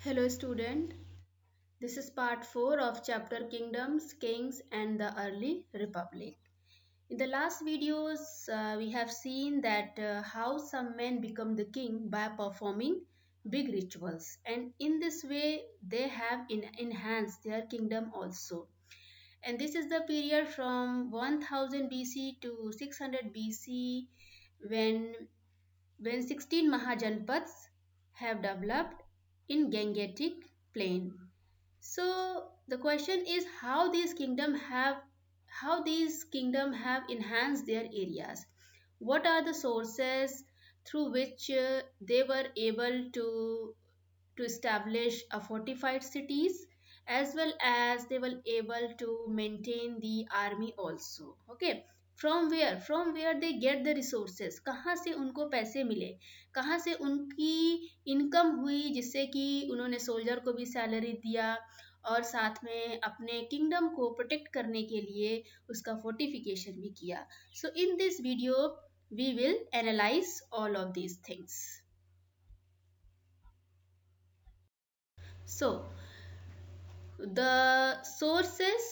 Hello student, this is part 4 of chapter Kingdoms, Kings and the Early Republic. In the last videos, we have seen that how some men become the king by performing big rituals, and in this way they have enhanced their kingdom also. And this is the period from 1000 BC to 600 BC when 16 Mahajanpads have developed in Gangetic plain. So the question is how these kingdom have enhanced their areas. What are the sources through which they were able to establish a fortified cities, as well as they were able to maintain the army also. Okay, from where they get the resources, कहाँ से उनको पैसे मिले, कहाँ से उनकी income हुई जिससे कि उन्होंने सोल्जर को भी सैलरी दिया और साथ में अपने किंगडम को प्रोटेक्ट करने के लिए उसका फोर्टिफिकेशन भी किया. So in this video we will analyze all of these things. So the sources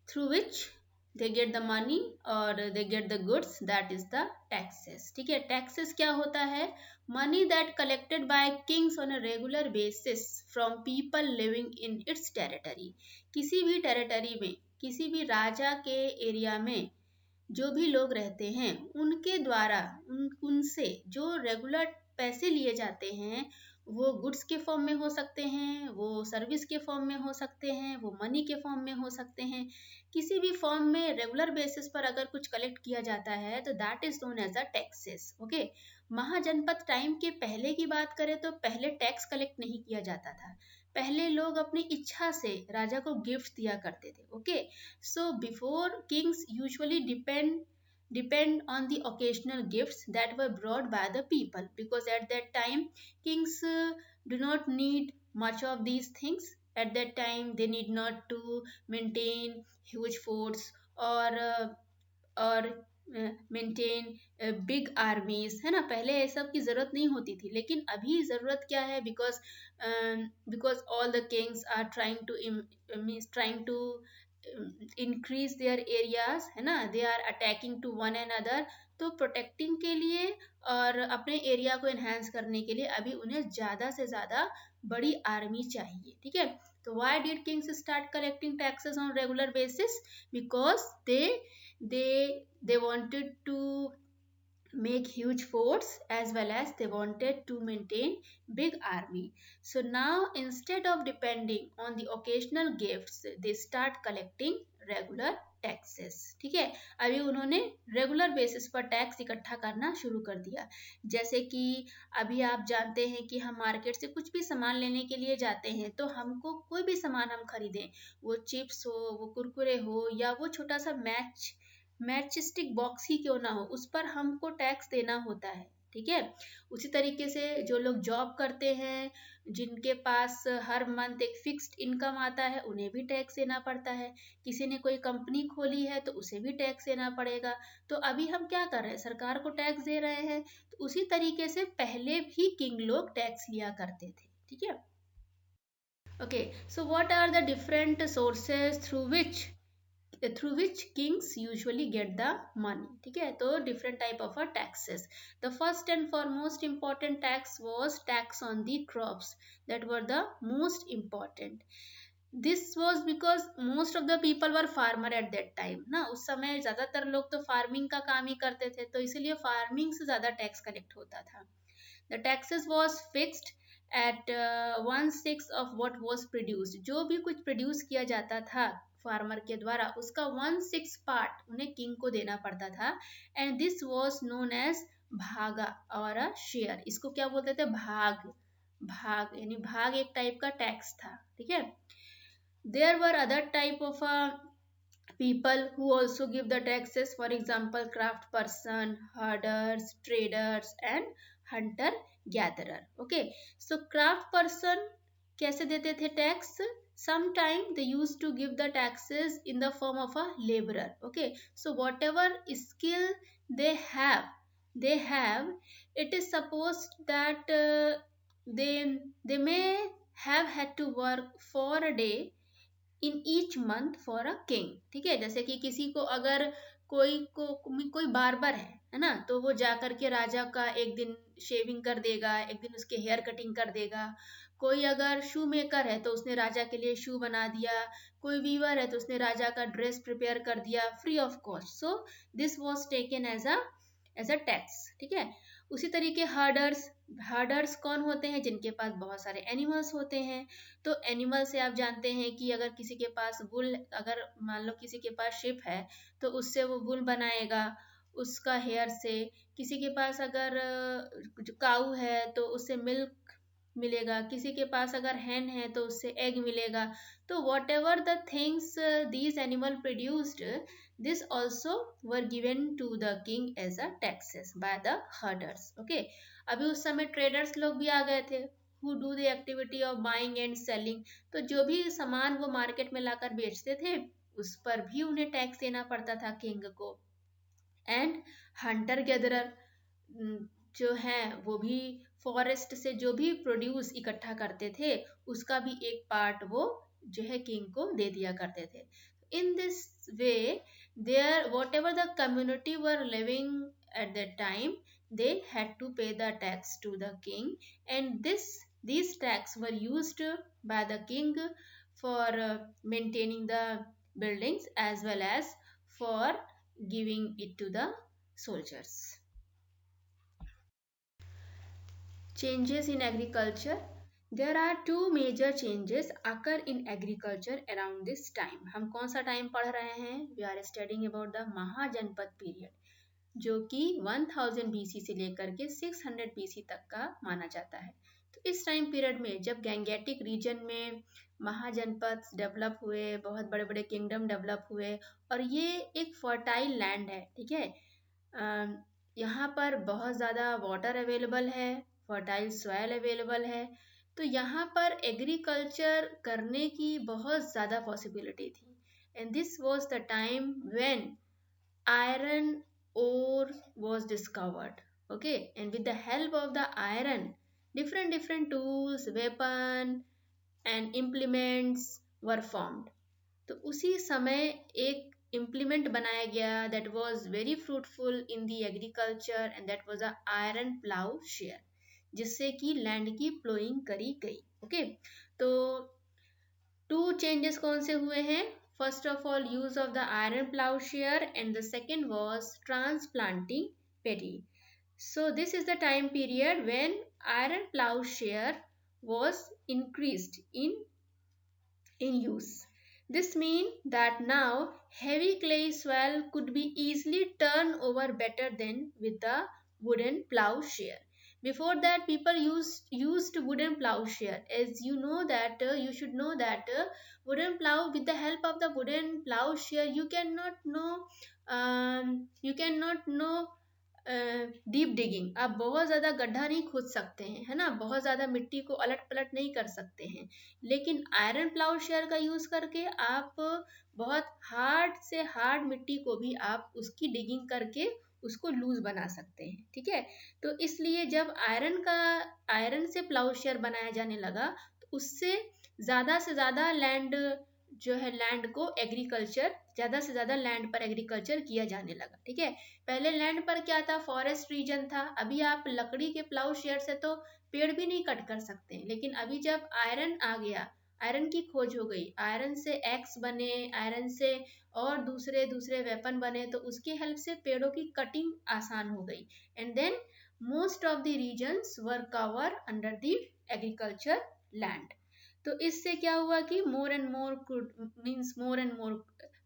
through which they get the money or they get the goods, that is the taxes. ठीक है, taxes क्या होता है? Money that collected by kings on a regular basis from people living in its territory. किसी भी territory में, किसी भी राजा के एरिया में जो भी लोग रहते हैं उनके द्वारा उनसे जो रेगुलर पैसे लिए जाते हैं, वो गुड्स के फॉर्म में हो सकते हैं, वो सर्विस के फॉर्म में हो सकते हैं, वो मनी के फॉर्म में हो सकते हैं. किसी भी फॉर्म में रेगुलर बेसिस पर अगर कुछ कलेक्ट किया जाता है तो that is known as a taxes. Okay, Mahajanapada time के पहले की बात करें तो पहले टैक्स कलेक्ट नहीं किया जाता था. पहले लोग अपनी इच्छा से राजा को गिफ्ट दिया करते थे. Okay, so before Kings usually depend on the occasional gifts that were brought by the people, because at that time kings do not need much of these things. At that time they need not to maintain huge forts or maintain big आर्मीज, है ना. पहले ये सब की जरूरत नहीं होती थी, लेकिन अभी जरूरत क्या है? Because all the kings are trying to increase their areas, है ना. They are attacking to one and other. तो प्रोटेक्टिंग के लिए और अपने एरिया को एनहांस करने के लिए अभी उन्हें ज्यादा से ज्यादा बड़ी आर्मी चाहिए. ठीक है, तो why did Kings start collecting taxes on regular basis? Because they wanted to make huge forts, as well as they wanted to maintain big army. So now instead of depending on the occasional gifts, they start collecting regular taxes. ठीक है, अभी उन्होंने regular basis पर tax इकट्ठा करना शुरू कर दिया. जैसे कि अभी आप जानते हैं कि हम मार्केट से कुछ भी सामान लेने के लिए जाते हैं, तो हमको कोई भी सामान हम खरीदें, वो चिप्स हो, वो कुरकुरे हो, या वो छोटा सा मैच स्टिक बॉक्स ही क्यों ना हो, उस पर हमको टैक्स देना होता है. ठीक है, उसी तरीके से जो लोग जॉब करते हैं, जिनके पास हर मंथ एक फिक्स्ड इनकम आता है, उन्हें भी टैक्स देना पड़ता है. किसी ने कोई कंपनी खोली है तो उसे भी टैक्स देना पड़ेगा. तो अभी हम क्या कर रहे हैं? सरकार को टैक्स दे रहे हैं. तो उसी तरीके से पहले भी किंग लोग टैक्स लिया करते थे. ठीक है, okay. So what are the different sources through which kings usually get the money? ठीक है, तो different type of taxes. The first and foremost important tax was tax on the crops that were the most important. This was because most of the people were farmer at that time ना. उस समय ज्यादातर लोग तो farming का काम ही करते थे, तो इसलिए फार्मिंग से ज्यादा टैक्स कलेक्ट होता था. The taxes was fixed at 1/6 of what was produced. जो भी कुछ प्रोड्यूस किया जाता था फार्मर के द्वारा, उसका 1/6 पार्ट उन्हें किंग को देना पड़ता था. And this was known as भागा और शेयर. इसको क्या बोलते थे? भाग. भाग यानी भाग एक टाइप का टैक्स था. ठीक है, there were other type of people who also give the taxes. For example, craft person, herders, traders and hunter gatherer. Okay, so craft person कैसे देते थे tax? Sometime they used to give the taxes in the form of a laborer. Okay, so whatever skill they have, it is supposed that they may have had to work for a day in each month for a king. ठीक है, जैसे कि किसी को अगर कोई barber है ना, तो वो जा करके राजा का एक दिन शेविंग कर देगा, एक दिन उसके हेयर कटिंग कर देगा। कोई अगर शू मेकर है तो उसने राजा के लिए शू बना दिया। कोई वीवर है तो उसने राजा का ड्रेस प्रिपेयर कर दिया free of cost. So this was taken as a tax. ठीक है, उसी तरीके हर्डर्स, हर्डर्स कौन होते हैं? जिनके पास बहुत सारे एनिमल्स होते हैं। तो एनिमल से आप जानते हैं कि अगर किसी के पास वुल, अगर मान लो किसी के पास शिप है तो उससे वो वुल बनाएगा उसका हेयर से। किसी के पास अगर काऊ है तो उससे मिल्क मिलेगा। किसी के पास अगर हैन है तो उससे एग मिलेगा। तो what ever the things these animal produced, this also were given to the king as a taxes by the herders. Okay, अभी उस समय ट्रेडर्स लोग भी आ गए थे, who do the activity of buying and selling। तो जो भी सामान वो मार्केट में लाकर बेचते थे उस पर भी उन्हें टैक्स देना पड़ता था किंग को। एंड हंटर गैदरर जो है वो भी फॉरेस्ट से जो भी प्रोड्यूस इकट्ठा करते थे उसका भी एक पार्ट वो जो है किंग को दे दिया करते थे। In this way there whatever the community were living at that time, they had to pay the tax to the king, and these tax were used by the king for maintaining the buildings as well as for giving it to the soldiers. Changes in agriculture. There are two major changes occur in agriculture around this time. हम कौन सा time पढ़ रहे हैं? We are studying about the महाजनपद period, जो कि 1000 BC से लेकर के 600 BC तक का माना जाता है। तो इस टाइम पीरियड में जब गैंगेटिक रीजन में महाजनपद डेवलप हुए, बहुत बड़े बड़े किंगडम डेवलप हुए, और ये एक फर्टाइल लैंड है। ठीक है, यहाँ पर बहुत ज़्यादा वाटर अवेलेबल है, फर्टाइल सॉइल अवेलेबल है। तो यहाँ पर एग्रीकल्चर करने की बहुत ज़्यादा पॉसिबिलिटी थी। And this was the time when iron ore was discovered। Okay, and with the help of the iron, different tools, weapon and implements were formed। तो उसी समय एक implement बनाया गया that was very fruitful in the agriculture, and that was a iron plowshare, जिससे कि land की ploughing करी गई। ओके, तो टू चेंजेस कौन से हुए हैं? First of all use of the iron ploughshare, and the second was transplanting paddy. So this is the time period when iron plowshare was increased in use। This means that now heavy clay soil could be easily turned over better than with the wooden plowshare। Before that people used wooden plowshare, as you know that you should know that wooden plow, with the help of the wooden plowshare you cannot know deep digging. आप बहुत ज़्यादा गड्ढा नहीं खोद सकते हैं, है ना, बहुत ज़्यादा मिट्टी को अलट पलट नहीं कर सकते हैं। लेकिन आयरन प्लाउशेयर का यूज़ करके आप बहुत हार्ड से हार्ड मिट्टी को भी आप उसकी डिगिंग करके उसको लूज बना सकते हैं। ठीक है, तो इसलिए जब आयरन से प्लाउशेयर बनाया जाने लगा तो उससे ज़्यादा से ज़्यादा लैंड जो है, लैंड को एग्रीकल्चर, ज़्यादा से ज़्यादा लैंड पर एग्रीकल्चर किया जाने लगा। ठीक है, पहले लैंड पर क्या था? फॉरेस्ट रीजन था। अभी आप लकड़ी के प्लाउ शेयर से तो पेड़ भी नहीं कट कर सकते हैं, लेकिन अभी जब आयरन आ गया, आयरन की खोज हो गई, आयरन से एक्स बने, आयरन से और दूसरे दूसरे वेपन बने, तो उसकी हेल्प से पेड़ों की कटिंग आसान हो गई। And then most of the regions were cover under the agriculture land. तो इससे क्या हुआ कि more and more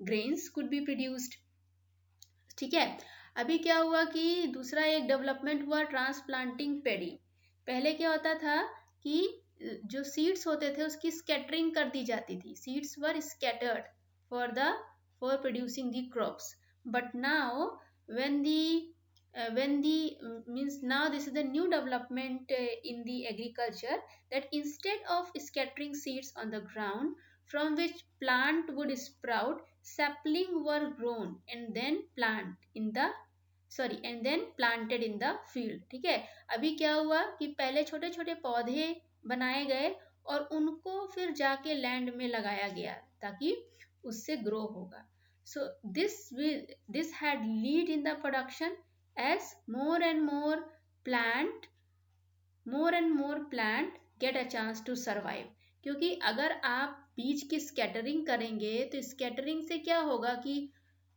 grains could be produced. ठीक है, अभी क्या हुआ कि दूसरा एक डेवलपमेंट हुआ, ट्रांसप्लांटिंग पेडी। पहले क्या होता था कि जो सीड्स होते थे उसकी स्कैटरिंग कर दी जाती थी। Seeds were scattered for producing the crops, but now when the means now this is the new development in the agriculture, that instead of scattering seeds on the ground from which plant would sprout, sapling were grown and then planted in the field। ठीक है, अभी क्या हुआ कि पहले छोटे छोटे पौधे बनाए गए और उनको फिर जाके लैंड में लगाया गया ताकि उससे ग्रो होगा. So this had lead in the production as plant more and more plant get a chance to survive. क्योंकि अगर आप बीज की स्कैटरिंग करेंगे तो स्कैटरिंग से क्या होगा कि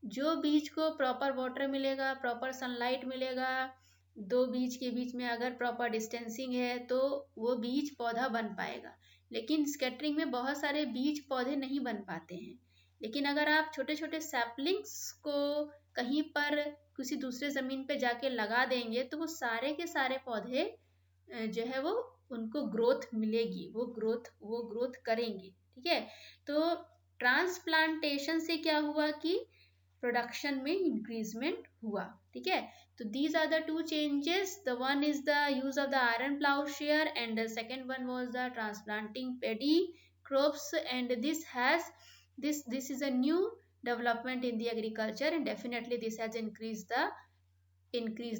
जो बीज को प्रॉपर वाटर मिलेगा, प्रॉपर सनलाइट मिलेगा, दो बीज के बीच में अगर प्रॉपर डिस्टेंसिंग है तो वो बीज पौधा बन पाएगा. लेकिन स्कैटरिंग में बहुत सारे बीज पौधे नहीं बन पाते हैं. लेकिन अगर आप छोटे छोटे सैपलिंग्स को कहीं पर किसी दूसरे ज़मीन पे जाके लगा देंगे तो वो सारे के सारे पौधे जो है वो उनको ग्रोथ मिलेगी, वो ग्रोथ करेंगे. ठीक है. तो ट्रांसप्लांटेशन से क्या हुआ कि प्रोडक्शन में इंक्रीजमेंट हुआ. ठीक है. तो these are the two changes. The one is the use of the iron plowshare and the second one was the transplanting paddy crops, and this is a new development in the agriculture, and definitely this has increased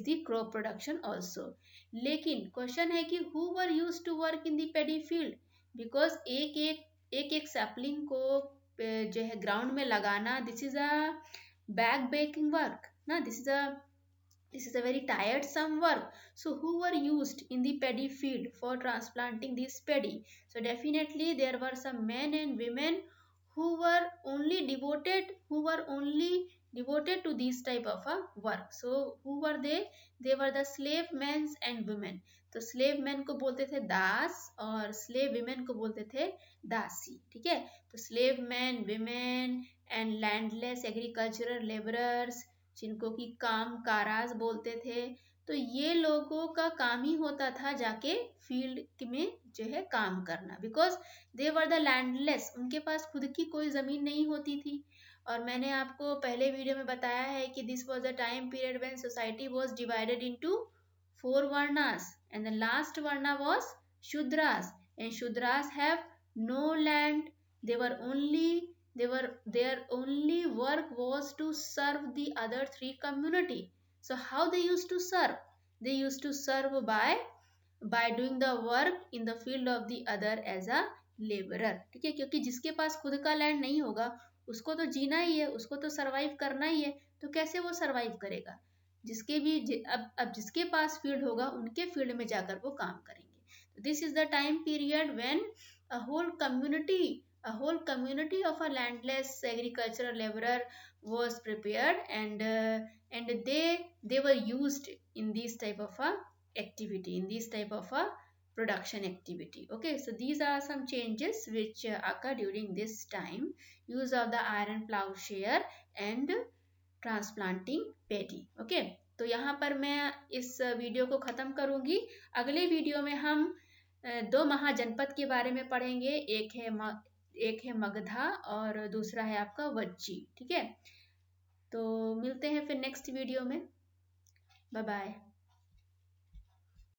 the crop production also. लेकिन question है कि who were used to work in the paddy field, because एक sapling को जो है ground में लगाना, this is a back breaking work ना, this is a very tiresome work. So who were used in the paddy field for transplanting this paddy? So definitely there were some men and women who were only devoted to this type of a work. So who were they? They were the slave men and women. तो slave man को बोलते थे दास और slave women को बोलते थे दासी. ठीक है. तो slave man, women and landless agricultural labourers, जिनको कि काम काराज बोलते थे, तो ये लोगों का काम ही होता था जाके फील्ड में जो है काम करना, because they were the landless. उनके पास खुद की कोई ज़मीन नहीं होती थी. और मैंने आपको पहले वीडियो में बताया है कि this was a time period when society was divided into 4 varnas, and the last varna was Shudras, and Shudras have no land. Their only work was to serve the other 3 community. So how they used to serve? They used to serve by doing the work in the field of the other as a laborer. ठीक है. क्योंकि जिसके पास खुद का land नहीं होगा उसको तो जीना ही है, उसको तो सरवाइव करना ही है. तो कैसे वो सरवाइव करेगा? जिसके भी अब जिसके पास फील्ड होगा उनके फील्ड में जाकर वो काम करेंगे. This is the time period when a whole community of a landless agricultural laborer was prepared, and they were used in this type of a activity, in this type of a production activity. Okay, so these are some changes which occur during this time: use of the iron plowshare and transplanting pedi. Okay. तो यहाँ पर मैं इस video को ख़त्म करूँगी. अगले video में हम 2 महाजनपद के बारे में पढ़ेंगे. एक है मगधा और दूसरा है आपका वज्जी. ठीक है. तो मिलते हैं फिर नेक्स्ट वीडियो में. Bye bye.